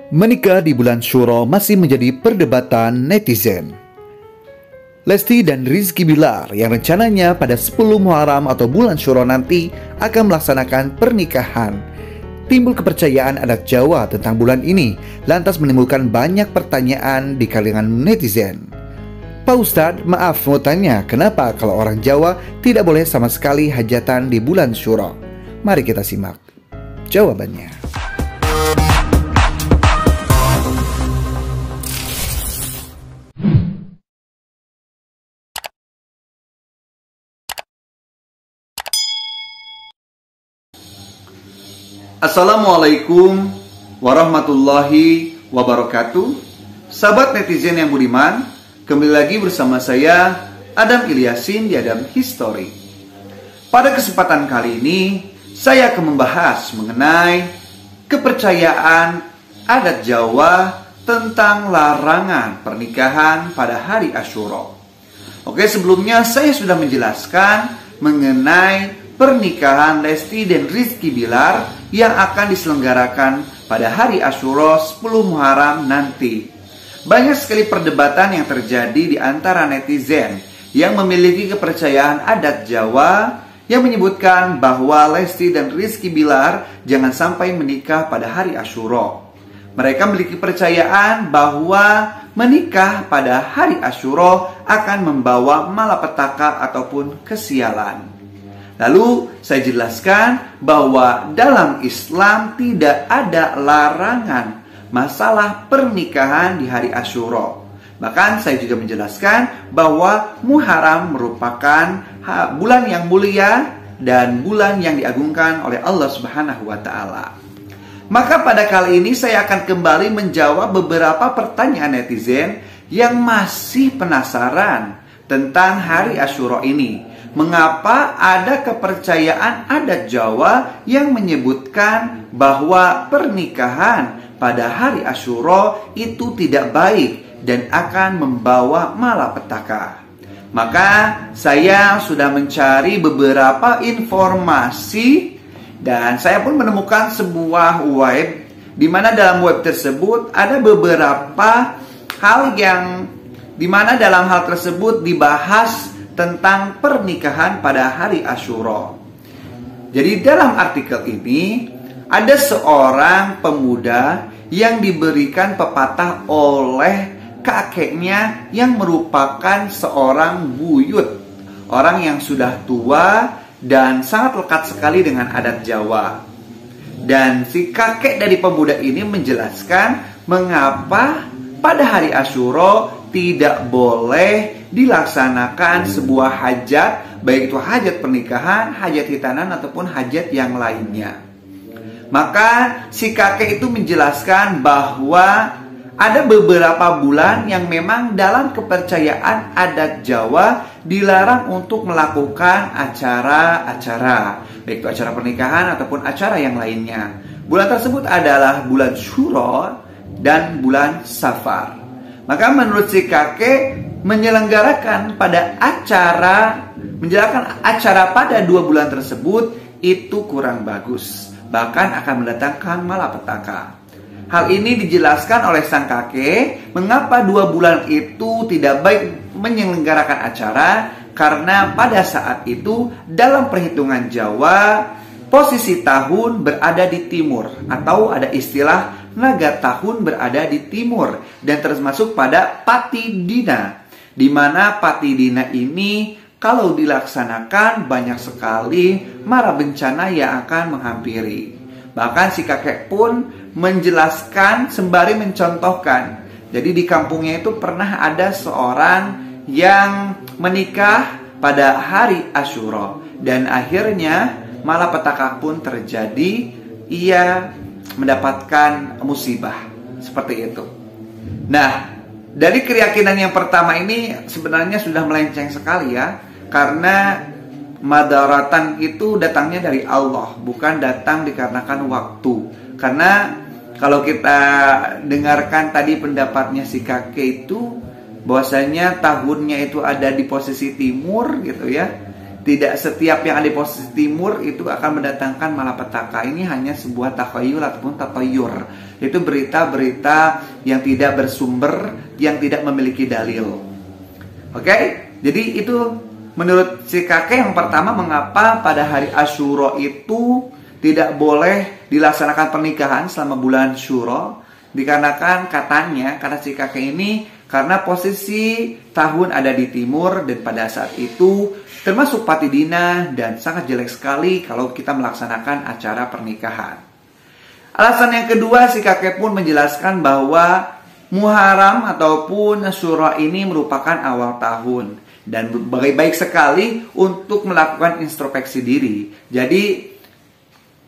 Menikah di bulan Syuro masih menjadi perdebatan netizen. Lesti dan Rizky Bilar yang rencananya pada 10 Muharram atau bulan Syuro nanti akan melaksanakan pernikahan. Timbul kepercayaan adat Jawa tentang bulan ini, lantas menimbulkan banyak pertanyaan di kalangan netizen. Pak Ustadz, maaf mau tanya, kenapa kalau orang Jawa tidak boleh sama sekali hajatan di bulan Syuro? Mari kita simak jawabannya. Assalamualaikum warahmatullahi wabarakatuh. Sahabat netizen yang budiman, kembali lagi bersama saya Adam Ilyasin di Adam History. Pada kesempatan kali ini saya akan membahas mengenai kepercayaan adat Jawa tentang larangan pernikahan pada hari Asyura. Oke, sebelumnya saya sudah menjelaskan mengenai pernikahan Lesti dan Rizky Bilar yang akan diselenggarakan pada hari Asyura 10 Muharram nanti. Banyak sekali perdebatan yang terjadi di antara netizen yang memiliki kepercayaan adat Jawa yang menyebutkan bahwa Lesti dan Rizky Bilar jangan sampai menikah pada hari Asyura. Mereka memiliki kepercayaan bahwa menikah pada hari Asyura akan membawa malapetaka ataupun kesialan. Lalu saya jelaskan bahwa dalam Islam tidak ada larangan masalah pernikahan di hari Asyura. Bahkan saya juga menjelaskan bahwa Muharram merupakan bulan yang mulia dan bulan yang diagungkan oleh Allah Subhanahu wa taala. Maka pada kali ini saya akan kembali menjawab beberapa pertanyaan netizen yang masih penasaran tentang hari Asyura ini. Mengapa ada kepercayaan adat Jawa yang menyebutkan bahwa pernikahan pada hari Asyura itu tidak baik dan akan membawa malapetaka? Maka saya sudah mencari beberapa informasi dan saya pun menemukan sebuah web di mana dalam web tersebut ada beberapa hal yang di mana dalam hal tersebut dibahas tentang pernikahan pada hari Asyura. Jadi dalam artikel ini ada seorang pemuda yang diberikan pepatah oleh kakeknya yang merupakan seorang buyut, orang yang sudah tua dan sangat lekat sekali dengan adat Jawa. Dan si kakek dari pemuda ini menjelaskan mengapa pada hari Asyura tidak boleh dilaksanakan sebuah hajat, baik itu hajat pernikahan, hajat hitanan, ataupun hajat yang lainnya. Maka si kakek itu menjelaskan bahwa ada beberapa bulan yang memang dalam kepercayaan adat Jawa dilarang untuk melakukan acara-acara, baik itu acara pernikahan ataupun acara yang lainnya. Bulan tersebut adalah bulan Syuro dan bulan Safar. Maka menurut si kakek menyelenggarakan acara pada 2 bulan tersebut itu kurang bagus, bahkan akan mendatangkan malapetaka. Hal ini dijelaskan oleh sang kakek mengapa 2 bulan itu tidak baik menyelenggarakan acara, karena pada saat itu dalam perhitungan Jawa posisi tahun berada di timur, atau ada istilah naga tahun berada di timur, dan termasuk pada Pati Dina, di mana Pati Dina ini kalau dilaksanakan banyak sekali mara bencana yang akan menghampiri. Bahkan si kakek pun menjelaskan sembari mencontohkan. Jadi di kampungnya itu pernah ada seorang yang menikah pada hari Asyura, dan akhirnya malapetaka pun terjadi. Ia mendapatkan musibah seperti itu. Nah, dari keyakinan yang pertama ini sebenarnya sudah melenceng sekali ya, karena madaratan itu datangnya dari Allah, bukan datang dikarenakan waktu. Karena kalau kita dengarkan tadi pendapatnya si kakek itu, bahwasanya tahunnya itu ada di posisi timur gitu ya. tidak setiap yang ada di posisi timur itu akan mendatangkan malapetaka. Ini hanya sebuah takhayul ataupun tatayur. Itu berita-berita yang tidak bersumber, yang tidak memiliki dalil. Oke? Jadi itu menurut si kakek yang pertama, mengapa pada hari Asyura itu tidak boleh dilaksanakan pernikahan selama bulan Syuro. Dikarenakan katanya, kata si kakek ini, karena posisi tahun ada di timur dan pada saat itu termasuk patidina dan sangat jelek sekali kalau kita melaksanakan acara pernikahan. Alasan yang kedua, si kakek pun menjelaskan bahwa Muharram ataupun Syuro ini merupakan awal tahun dan baik sekali untuk melakukan introspeksi diri. Jadi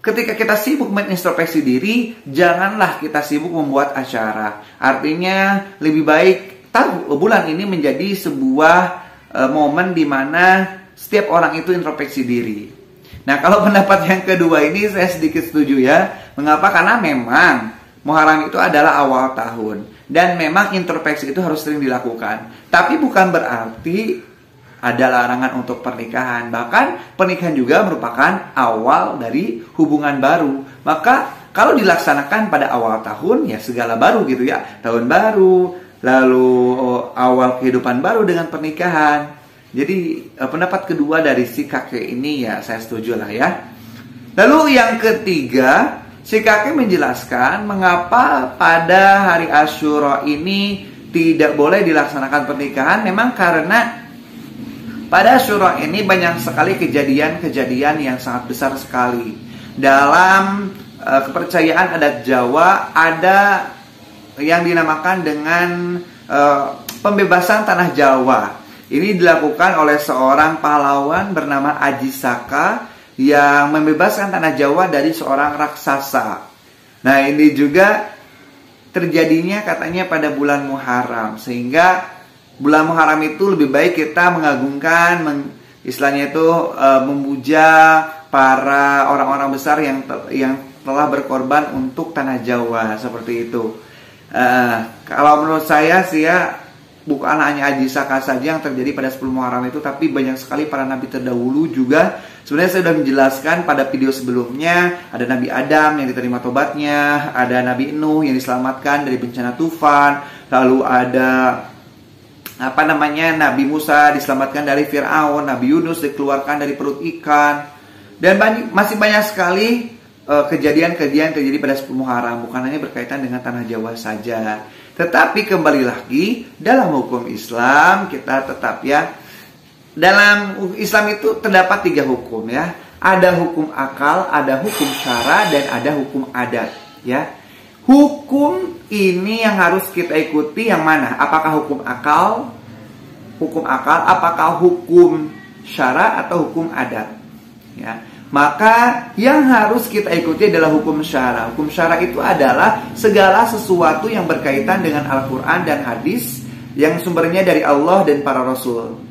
ketika kita sibuk mengintrospeksi diri, janganlah kita sibuk membuat acara. Artinya lebih baik bulan ini menjadi sebuah momen di mana setiap orang itu introspeksi diri. Nah, kalau pendapat yang kedua ini saya sedikit setuju ya. Mengapa? Karena memang Muharram itu adalah awal tahun dan memang introspeksi itu harus sering dilakukan. Tapi bukan berarti ada larangan untuk pernikahan. Bahkan pernikahan juga merupakan awal dari hubungan baru. Maka kalau dilaksanakan pada awal tahun, ya segala baru gitu ya. Tahun baru, lalu awal kehidupan baru dengan pernikahan. Jadi pendapat kedua dari si kakek ini ya saya setuju lah ya. Lalu yang ketiga, si kakek menjelaskan mengapa pada hari Asyura ini tidak boleh dilaksanakan pernikahan. Memang karena pada Asyura ini banyak sekali kejadian-kejadian yang sangat besar sekali. Dalam kepercayaan adat Jawa ada yang dinamakan dengan pembebasan tanah Jawa. Ini dilakukan oleh seorang pahlawan bernama Aji Saka yang membebaskan tanah Jawa dari seorang raksasa. Nah, ini juga terjadinya katanya pada bulan Muharram, sehingga bulan Muharram itu lebih baik kita mengagungkan, istilahnya itu memuja para orang-orang besar yang telah berkorban untuk tanah Jawa, seperti itu. Kalau menurut saya sih ya, bukan hanya Aji Saka saja yang terjadi pada 10 Muharram itu, tapi banyak sekali para nabi terdahulu juga. Sebenarnya saya sudah menjelaskan pada video sebelumnya. Ada Nabi Adam yang diterima tobatnya, ada Nabi Nuh yang diselamatkan dari bencana tufan, lalu ada Nabi Musa diselamatkan dari Fir'aun, Nabi Yunus dikeluarkan dari perut ikan, dan masih banyak sekali kejadian-kejadian terjadi pada 10 Muharram, bukan hanya berkaitan dengan tanah Jawa saja. Tetapi kembali lagi, dalam hukum Islam kita tetap ya, dalam Islam itu terdapat 3 hukum ya. Ada hukum akal, ada hukum syara, dan ada hukum adat ya. Hukum ini yang harus kita ikuti yang mana? Apakah hukum akal? Apakah hukum syara atau hukum adat? Ya. Maka yang harus kita ikuti adalah hukum syara. Hukum syara itu adalah segala sesuatu yang berkaitan dengan Al-Quran dan hadis yang sumbernya dari Allah dan para Rasul.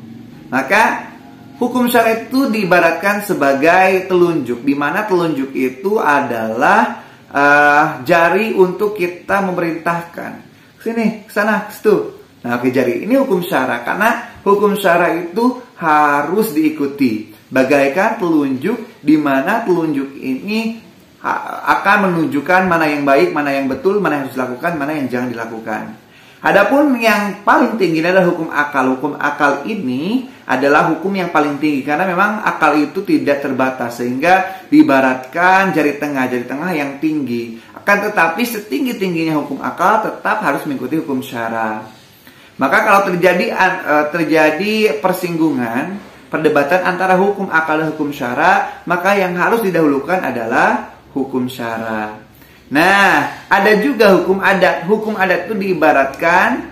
Maka hukum syara itu diibaratkan sebagai telunjuk, di mana telunjuk itu adalah jari untuk kita memerintahkan. Sini, sana, situ. Nah, ke jari ini hukum syara, karena hukum syara itu harus diikuti. Bagaikan telunjuk, di mana telunjuk ini akan menunjukkan mana yang baik, mana yang betul, mana yang harus dilakukan, mana yang jangan dilakukan. Adapun yang paling tinggi adalah hukum akal. Hukum akal ini adalah hukum yang paling tinggi, karena memang akal itu tidak terbatas, sehingga diibaratkan jari tengah yang tinggi. Akan tetapi setinggi-tingginya hukum akal tetap harus mengikuti hukum syara. Maka kalau terjadi persinggungan, perdebatan antara hukum akal dan hukum syara, maka yang harus didahulukan adalah hukum syara. Nah, ada juga hukum adat. Hukum adat itu diibaratkan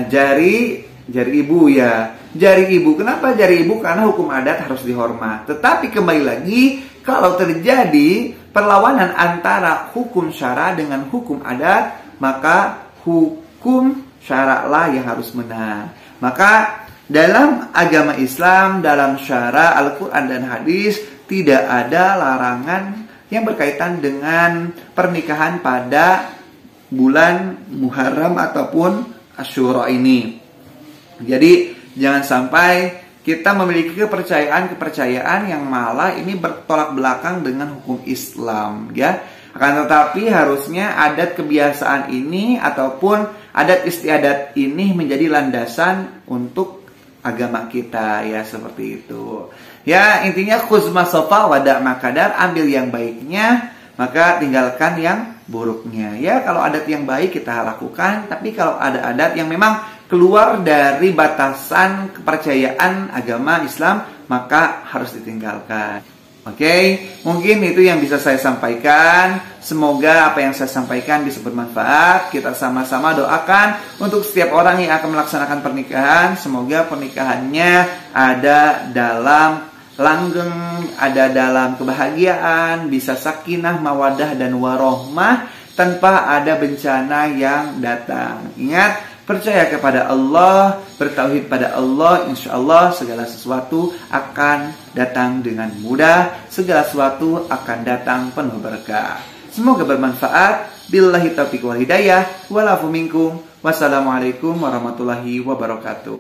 jari ibu ya. Jari ibu. Kenapa jari ibu? Karena hukum adat harus dihormat. Tetapi kembali lagi, kalau terjadi perlawanan antara hukum syara dengan hukum adat, maka hukum syara lah yang harus menang. Maka dalam agama Islam, dalam syara Al-Quran dan hadis, tidak ada larangan yang berkaitan dengan pernikahan pada bulan Muharram ataupun Asyura ini. Jadi jangan sampai kita memiliki kepercayaan yang malah ini bertolak belakang dengan hukum Islam, ya. Akan tetapi harusnya adat kebiasaan ini ataupun adat istiadat ini menjadi landasan untuk agama kita, ya, seperti itu. Ya, intinya khuzma sofa wada makadar, ambil yang baiknya, maka tinggalkan yang buruknya. Ya, kalau adat yang baik kita lakukan, tapi kalau ada adat yang memang keluar dari batasan kepercayaan agama Islam, maka harus ditinggalkan. Oke, mungkin itu yang bisa saya sampaikan. Semoga apa yang saya sampaikan bisa bermanfaat. Kita sama-sama doakan untuk setiap orang yang akan melaksanakan pernikahan. Semoga pernikahannya ada dalam langgeng, ada dalam kebahagiaan, bisa sakinah, mawadah, dan warohmah tanpa ada bencana yang datang. Ingat, percaya kepada Allah, bertauhid pada Allah, insya Allah segala sesuatu akan datang dengan mudah, segala sesuatu akan datang penuh berkah. Semoga bermanfaat. Billahi taufiq wal hidayah. Walafu minkum. Wassalamualaikum warahmatullahi wabarakatuh.